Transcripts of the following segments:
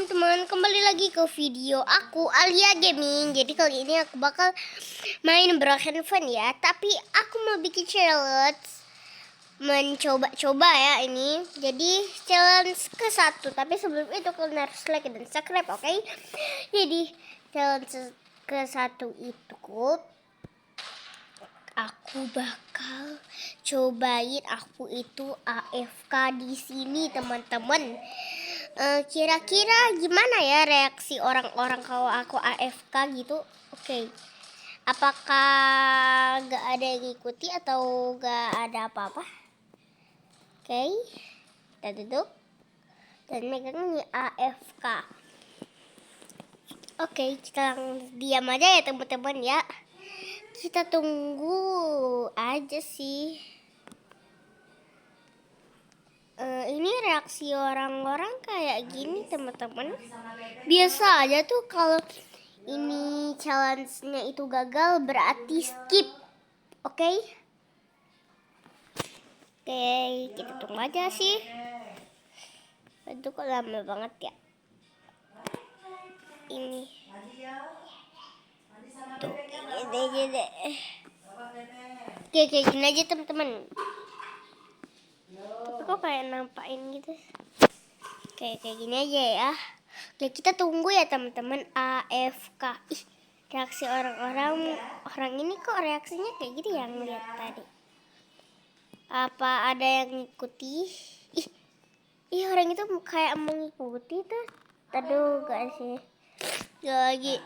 teman-teman, kembali lagi ke video aku Alia Gaming. Jadi kali ini aku bakal main Broken Fun ya. Tapi aku mau bikin challenge mencoba-coba ya ini. Jadi challenge ke-1. Tapi sebelum itu kalian harus like dan subscribe, oke? Jadi challenge ke-1 itu aku bakal cobain aku itu AFK di sini teman-teman. Kira-kira gimana ya reaksi orang-orang kalau aku AFK gitu? Oke. Apakah gak ada yang ngikuti atau gak ada apa-apa? Oke. Kita duduk dan megang ini AFK. Oke, kita diam aja ya teman-teman ya. Kita tunggu aja sih. Ini reaksi orang-orang kayak gini teman-teman. Biasa aja tuh kalau ini challenge-nya itu gagal berarti skip. Oke? Oke, kita tunggu aja sih. Itu kok lama banget ya. Ini. Tuh, ini aja deh. Oke, kayak gini aja teman-teman. Tapi kok kayak nampain gitu. Kayak gini aja ya. Oke, kita tunggu ya teman-teman AFK. Ih, reaksi orang ini kok reaksinya kayak gini ya ngeliat tadi. Apa ada yang ngikuti? Ih, orang itu kayak mengikuti tuh. Aduh, gak sih. Gak lagi.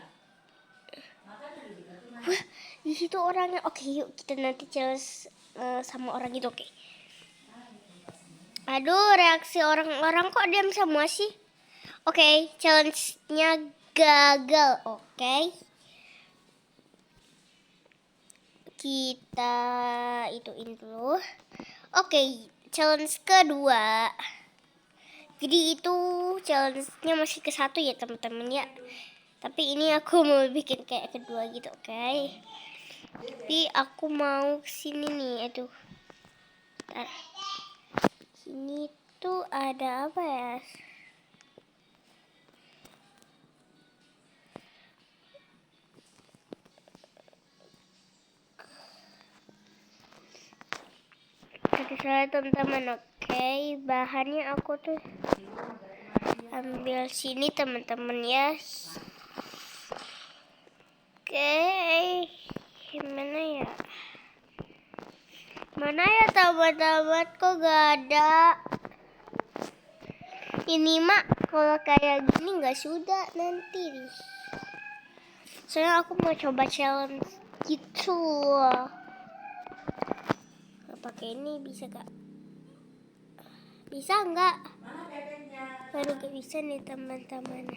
Wah, di situ orangnya. Oke, yuk kita nanti challenge sama orang itu, oke. Aduh, reaksi orang-orang kok diam semua sih? Oke, challenge-nya gagal. Oke. Kita ituin dulu. Oke, challenge kedua. Jadi itu challenge-nya masih ke-1 ya teman-teman ya. Tapi ini aku mau bikin kayak kedua gitu, oke. Tapi aku mau kesini nih, aduh. Bentar. Sini tuh ada apa ya? Saya teman-teman, oke. Bahannya aku tuh ambil sini teman-teman ya. Oke, gimana ya? Mana ya teman-teman, kok gak ada? Ini mak kalau kayak gini nggak sudah nanti. Soalnya aku mau coba challenge gitu. Pakai ini bisa gak? Bisa nggak? Baru gak bisa nih teman-teman.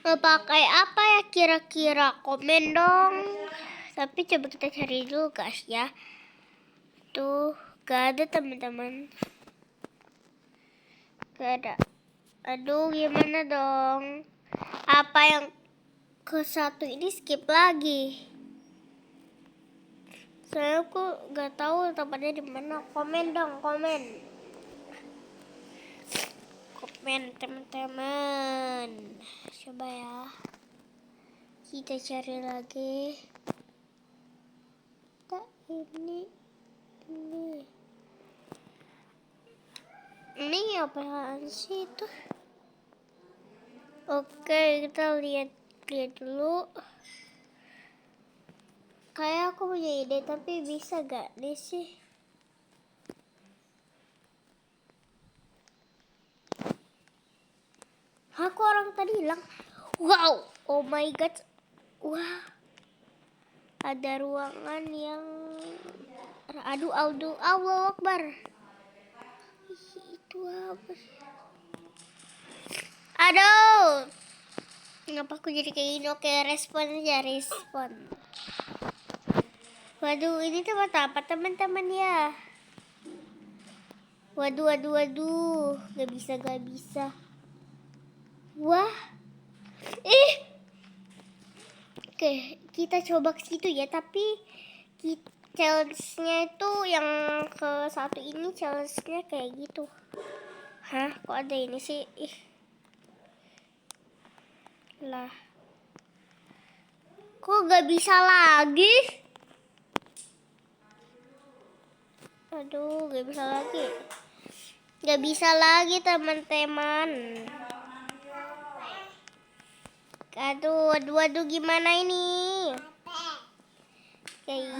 Pakai apa ya kira-kira? Komen dong. Tapi coba kita cari dulu guys ya. Tuh gak ada teman-teman. Gak ada. Aduh, gimana dong? Apa yang ke-1 ini skip lagi? Saya aku gak tahu tempatnya di mana. Komen dong, komen teman-teman. Coba ya. Kita cari lagi. Ini apaan sih itu? Oke, kita lihat dulu. Kayak aku punya ide, tapi bisa gak nih sih? Aku orang tadi hilang. Wow, oh my god. Wah, ada ruangan yang aduh, Allah Akbar. Itu apa? Aduh, kenapa aku jadi kayak gini? Oke, respon aja, respon. Waduh, ini tempat apa teman-teman ya? Waduh, gak bisa. Wah, oke, kita coba ke situ ya. Tapi challenge-nya itu yang ke satu ini challenge-nya kayak gitu. Hah, kok ada ini sih? Ih. Lah. Kok gak bisa lagi? Aduh, gak bisa lagi. Gak bisa lagi, teman-teman. Aduh, gimana ini? Kayak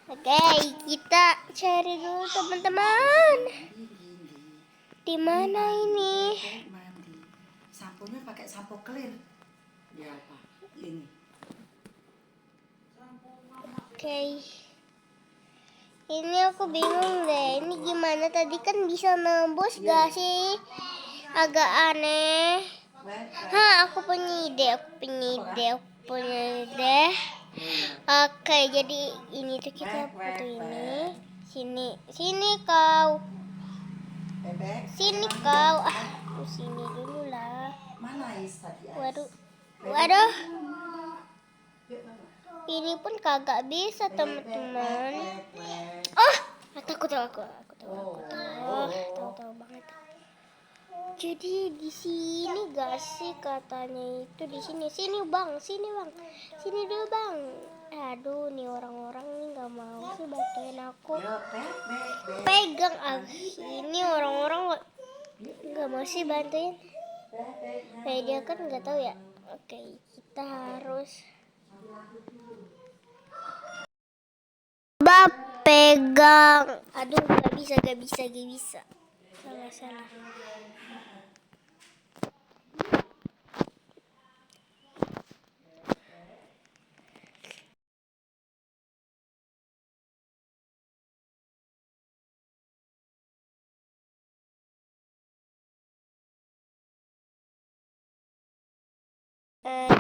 Oke, kita cari dulu teman-teman. Di mana ini? Mandi. Samponya pakai sampo clear. Ya apa? Ini. Oke. Ini aku bingung deh. Ini gimana tadi kan bisa nembus gak sih? Agak aneh. Hah, aku punya ide. Oke, jadi ini tuh kita foto ini. Sini kau. Bebek. Sini kau. Sini dulu lah. Mana Ais tadi? Waduh. Ini pun kagak bisa teman-teman. Oh, takut aku tahu banget. Jadi di sini gak sih katanya itu di sini. Sini bang. Sini dulu bang. Aduh, nih orang-orang nih nggak mau sih bantuin aku. Pegang ini orang-orang nggak mau sih bantuin. Kayak dia kan nggak tahu ya. Oke, kita harus pegang. Aduh, gak bisa. Salah.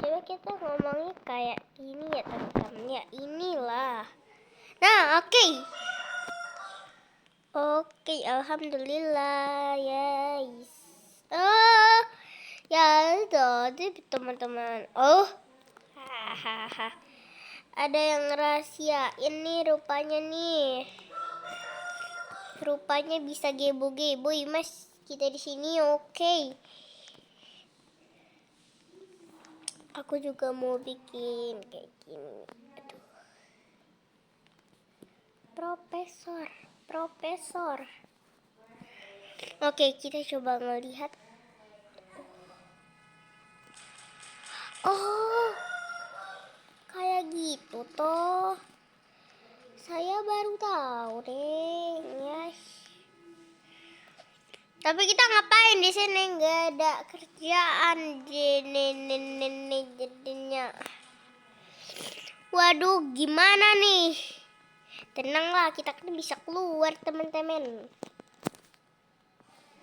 Coba kita ngomongnya kayak gini ya teman-teman ya, inilah. Nah, oke, alhamdulillah yes. Oh ya itu teman-teman. Hahaha, ada yang rahasia ini rupanya bisa gebo-gebo mas kita di sini. Oke. Aku juga mau bikin kayak gini. Aduh. Profesor. Oke, kita coba ngelihat. Oh, kayak gitu toh. Saya baru tahu deh, yes. Tapi kita ngapain di sini? Nggak ada kerjaan jadinya. Waduh, gimana nih? Tenanglah, kita kan bisa keluar teman-teman.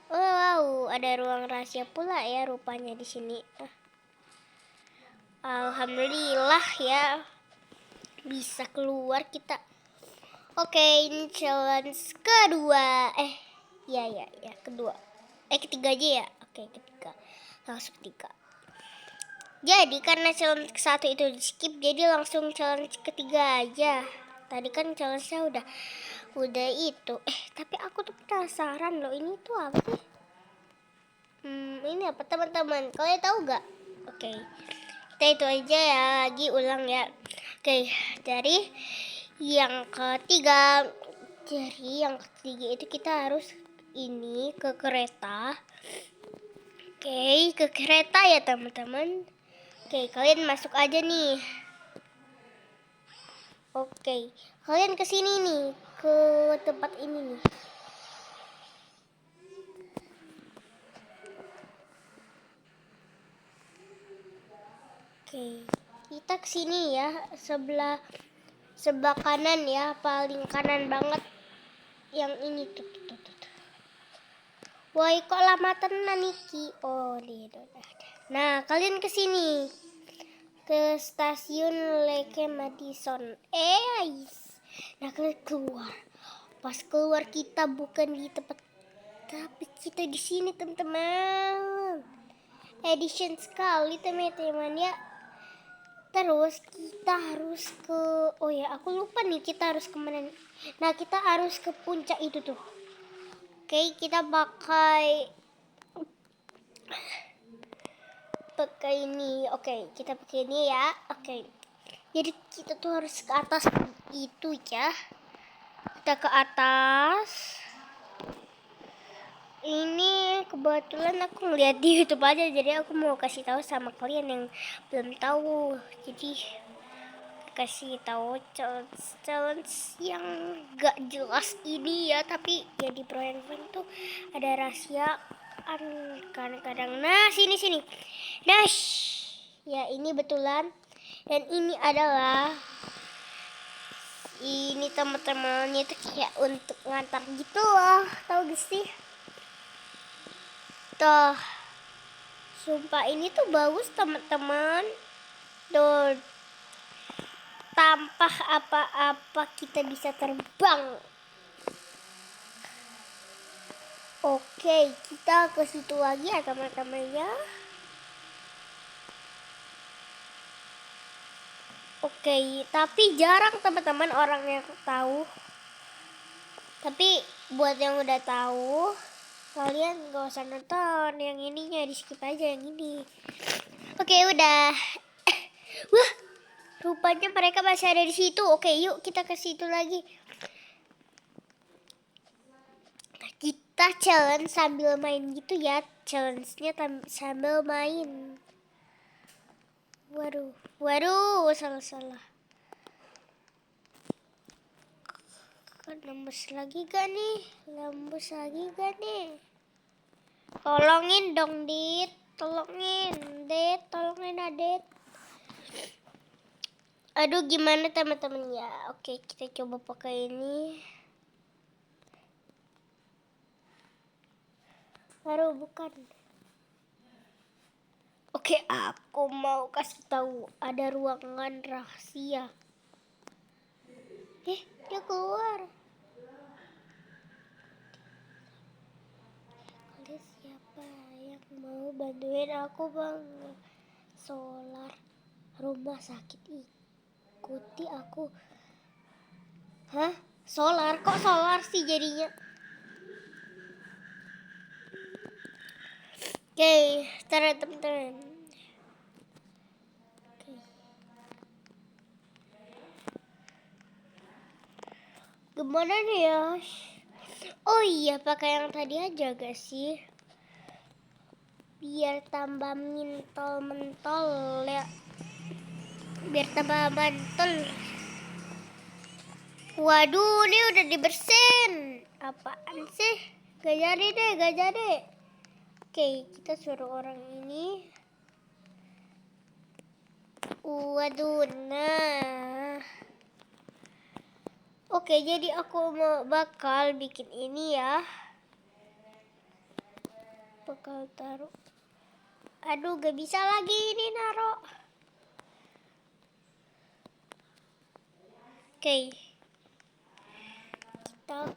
Wow, ada ruang rahasia pula ya rupanya di sini. Alhamdulillah ya, bisa keluar kita. Oke, ini challenge kedua. Kedua. Ketiga aja ya. Oke, ketiga. Langsung ketiga. Jadi karena challenge ke-1 itu di skip, jadi langsung challenge ketiga aja. Tadi kan challenge-nya udah itu. Tapi aku tuh penasaran loh, ini tuh apa sih? Ini apa teman-teman? Kalian tahu gak? Oke. Kita itu aja ya, lagi ulang ya. Oke, dari yang ketiga. Jadi yang ketiga itu kita harus ini ke kereta. Oke, ke kereta ya teman-teman. Oke, kalian masuk aja nih. Oke, kalian ke sini nih, ke tempat ini nih. Oke, kita ke sini ya, sebelah kanan ya, paling kanan banget. Yang ini tuh. Woi, kok lama tenan Niki? Oh, lihat. Nah, kalian ke sini. Ke stasiun Leke Madison. Nah, kalian keluar. Pas keluar kita bukan di tempat, tapi kita di sini teman-teman. edition sekali teman-teman ya. Terus kita harus ke, oh ya aku lupa nih kita harus kemana. Nah kita harus ke puncak itu tuh. Oke, kita pakai ini. Oke, kita pakai ini ya. Oke. Jadi kita tuh harus ke atas itu ya. Kita ke atas. Ini kebetulan aku ngeliat di YouTube aja, jadi aku mau kasih tahu sama kalian yang belum tahu. Jadi kasih tahu challenge yang gak jelas ini ya, tapi jadi pro handphone tuh ada rahasia kadang-kadang. Nah sini nah ya ini betulan, dan ini adalah ini teman-temannya tuh kayak untuk ngantar gitu loh, tahu gak sih? Tuh, sumpah ini tuh bagus teman-teman. Tuh, tanpa apa-apa kita bisa terbang. Oke, kita ke situ lagi ya teman-teman ya. Oke, tapi jarang teman-teman orang yang tahu. Tapi buat yang udah tahu, kalian gak usah nonton yang ininya, di skip aja yang ini. Oke, udah. Wah, rupanya mereka masih ada di situ. Oke, yuk kita ke situ lagi. Kita challenge sambil main gitu ya. Challenge-nya sambil main. Waduh, salah. Lembus lagi gak nih? Tolongin dong, Dit. Tolongin Adet. Aduh, gimana teman-teman ya? Oke, kita coba pakai ini. Baru bukan. Oke, aku mau kasih tahu ada ruangan rahasia. Dia keluar. Ada siapa yang mau bantuin aku, Bang? Solar rumah sakit, ikuti aku. Hah? Solar? Kok solar sih jadinya? Oke, teman-teman. Gimana nih ya? Oh iya, pakai yang tadi aja gak sih? Biar tambah mentol ya. Biar tambah mantul. Waduh, ini udah dibersihin. Apaan sih? Gak jadi. Oke, kita suruh orang ini. Waduh, nah. Oke, jadi aku bakal bikin ini ya. Bakal taruh. Aduh, gak bisa lagi ini naro. Oke. Kita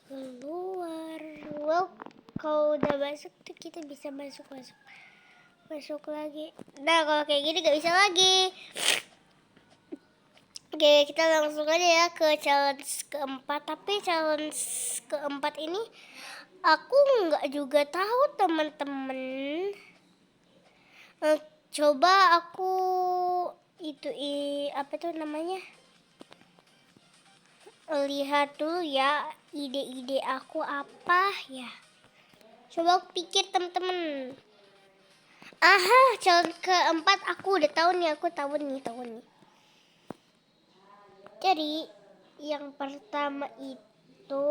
keluar. Wow, kalau udah masuk tuh kita bisa masuk lagi. Nah, kalau kayak gini gak bisa lagi. Oke, kita langsung aja ya ke challenge keempat. Tapi challenge keempat ini aku nggak juga tahu teman-teman. Coba aku apa tuh namanya? Lihat dulu ya ide-ide aku apa ya. Coba aku pikir teman-teman. Aha, challenge keempat aku udah tahu nih. Jadi yang pertama itu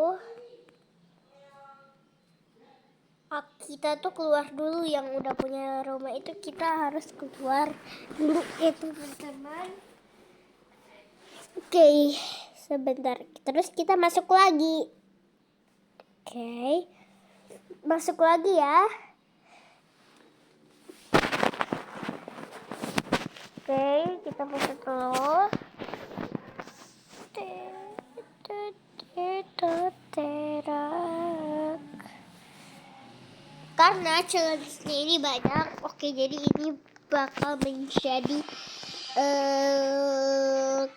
kita tuh keluar dulu, yang udah punya rumah itu kita harus keluar dulu itu teman-teman. Oke, sebentar. Terus kita masuk lagi. Oke, masuk lagi ya. Oke, kita masuk dulu. Karena challenge-nya ini banyak. Oke, Oke, jadi ini bakal menjadi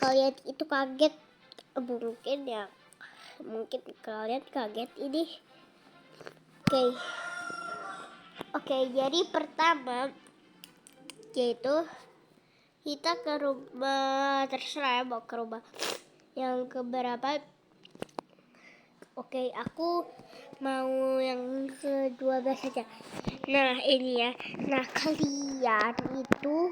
kalian itu kaget, mungkin kalian kaget ini. Oke, jadi pertama yaitu kita ke rumah, terserah ya mau ke rumah yang keberapa. Oke, aku mau yang ke-12 saja. Nah, ini ya. Nah, kalian itu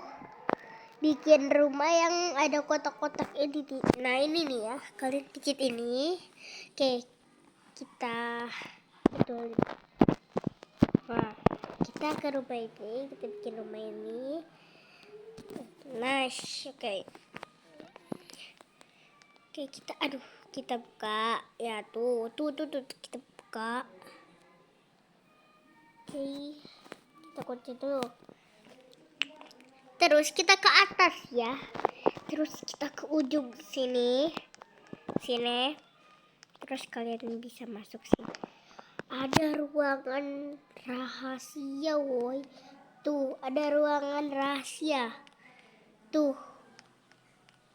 bikin rumah yang ada kotak-kotak ini. Nah, ini nih ya. Kalian bikin ini. Oke, kita betul. Nah, kita ke rumah ini. Kita bikin rumah ini. Nice. Oke, kita buka. Ya, tuh. Kita buka. Oke, kita kunci dulu. Terus kita ke atas ya. Terus kita ke ujung sini. Terus kalian bisa masuk sini. Ada ruangan rahasia, woi. Tuh, ada ruangan rahasia. Tuh.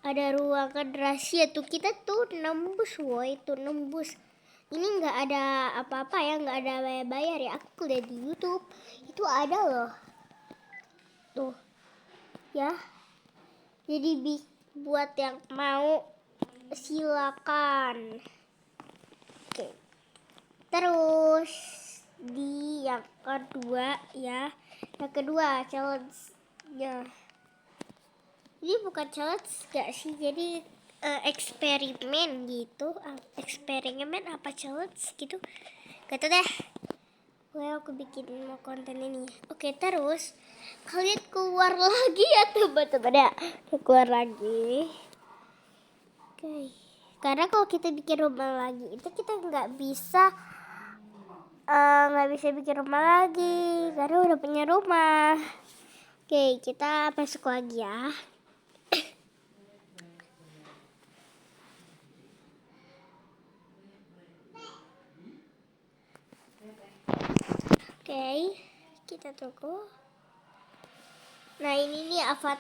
Ada ruangan rahasia tuh. Kita tuh nembus, woi. Tuh nembus. Ini nggak ada apa-apa ya, nggak ada bayar ya. Aku lihat di YouTube. Itu ada loh. Tuh. Ya. Jadi buat yang mau silakan. Oke. Terus di yang kedua ya. Yang kedua challenge-nya. Ini bukan challenge gak sih? Jadi eksperimen gitu. Eksperimen apa challenge gitu. Gak tau deh. Aku bikin mau konten ini. Oke, terus kalian keluar lagi ya teman-teman ya. Keluar lagi. Oke. Karena kalau kita bikin rumah lagi itu kita nggak bisa bikin rumah lagi karena udah punya rumah. Oke, kita masuk lagi ya. Oke, kita tunggu. Nah, ini nih Ava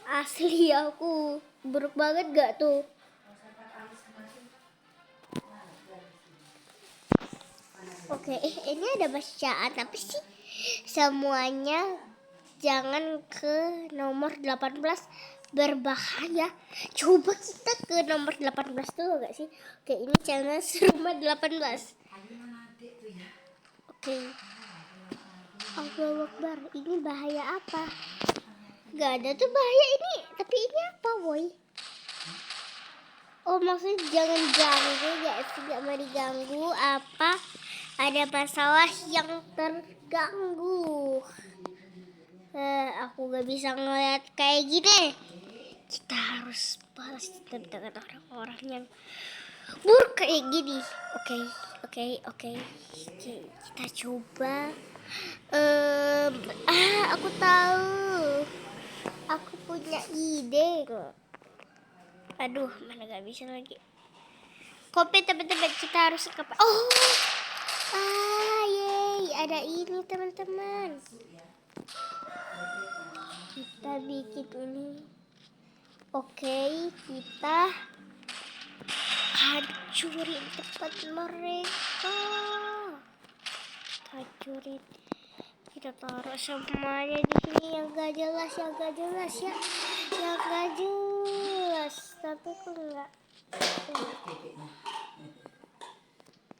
asli aku. Buruk banget gak tuh? Oke, ini ada bacaan apa sih? Semuanya jangan ke nomor 18 berbahaya. Coba kita ke nomor 18 dulu gak sih? Oke, ini channel rumah 18. Oke. Allahu Akbar, ini bahaya apa? Gak ada tuh bahaya ini. Tapi ini apa, boy? Oh, maksudnya jangan ganggu, gak mau diganggu. Apa? Ada masalah yang terganggu. Aku gak bisa ngeliat kayak gini. Kita harus balas dengan orang-orang yang buruk kayak gini. Oke. Kita coba. Aku tahu. Aku punya ide. Aduh, mana gak bisa lagi. Kopi teman-teman, kita harus ke. Yeay, ada ini teman-teman. Kita bikin ini. Oke, kita hancurin tempat mereka. Kita taruh semuanya di sini yang gak jelas ya. Tapi kok enggak.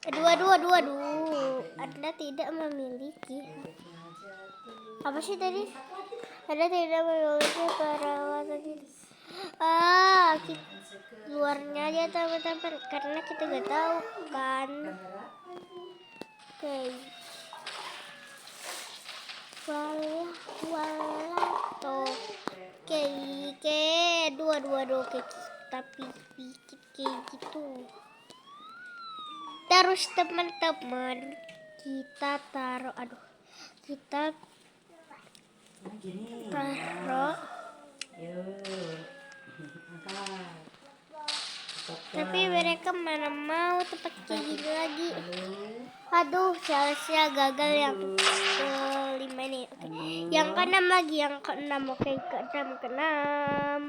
Aduh. Anda tidak memiliki. Apa sih tadi? Anda tidak memiliki perawatan. Luarnya aja teman-teman, karena kita nggak tahu kan. Oke. Oke. Dua. Oke, tapi bikin kayak gitu. Terus teman-teman kita taruh. Kita taruh. Tapi mereka mana mau tempat kayak gini lagi. Aduh. Aduh, Chelsea gagal yang kelima nih. Oke. Yang keenam lagi, yang keenam. Oke, keenam.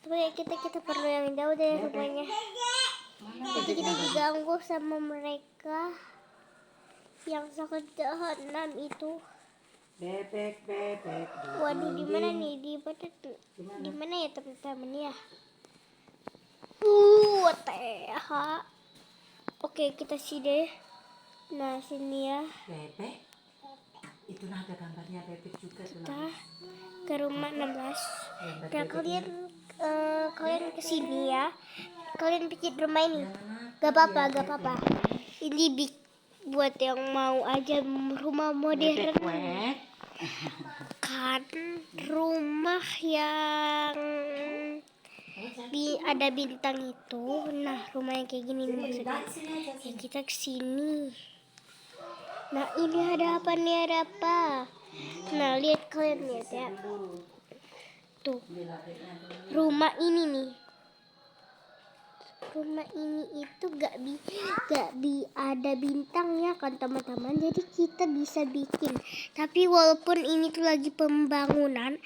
Tapi kita perlu yang jauh dari rumahnya. Jadi kita diganggu sama mereka yang sangat jahat 6 itu. Bebek. Waduh, di mana nih? Di mana ya teman-teman ya? TH. Oke, kita sini. Nah, sini ya. Bebek. Itu nah ada gambarnya bebek juga tuh. Kita ke rumah 16. Nah, kalian kesini ya. Kalian bikin rumah ini. Gak apa-apa. Ini buat yang mau aja rumah modern. Kan rumah yang ada bintang itu. Nah, rumah yang kayak gini nih maksudnya. Ya, kita kesini. Nah, ini ada apa nih? Ada apa? Nah, kalian lihat ya. Tuh. Rumah ini nih. Rumah ini itu gak ada bintangnya kan teman-teman. Jadi kita bisa bikin. Tapi walaupun ini tuh lagi pembangunan,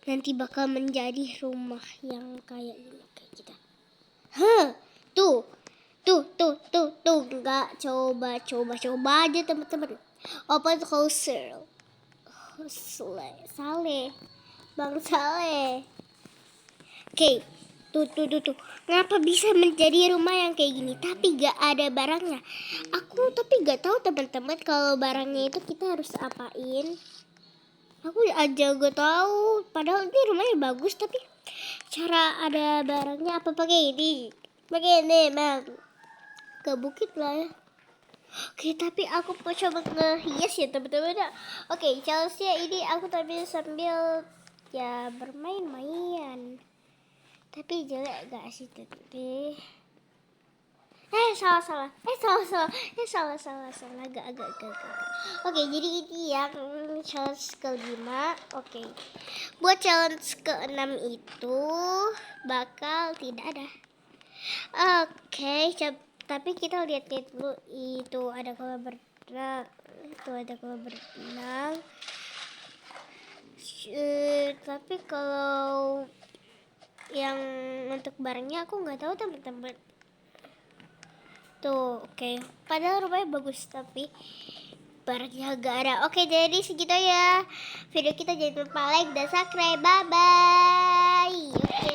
nanti bakal menjadi rumah yang kayak ini kayak kita. Tuh. Enggak, coba aja teman-teman. Open closer. Bang Saleh. Oke. Tuh. Kenapa bisa menjadi rumah yang kayak gini tapi gak ada barangnya? Aku tapi gak tahu teman-teman kalau barangnya itu kita harus apain. Aku aja gak tahu. Padahal ini rumahnya bagus tapi cara ada barangnya apa pakai ini? Pakai ini, Bang. Ke bukit lah ya. Oke, tapi aku mau coba ngehias ya teman-teman. Oke, Chelsea ini aku tadi sambil ya bermain-main. Tapi jelek gak sih tadi? Salah. Agak. Oke, jadi ini yang challenge kelima. Oke. Buat challenge keenam itu bakal tidak ada. Oke, tapi kita lihat dulu. Itu ada kolam berenang. Tapi kalau yang untuk barangnya aku nggak tahu teman-teman. Tuh, oke. Padahal rumahnya bagus tapi barangnya gak ada. Oke, jadi segitu ya video kita. Jangan lupa like dan subscribe. Bye bye. Oke.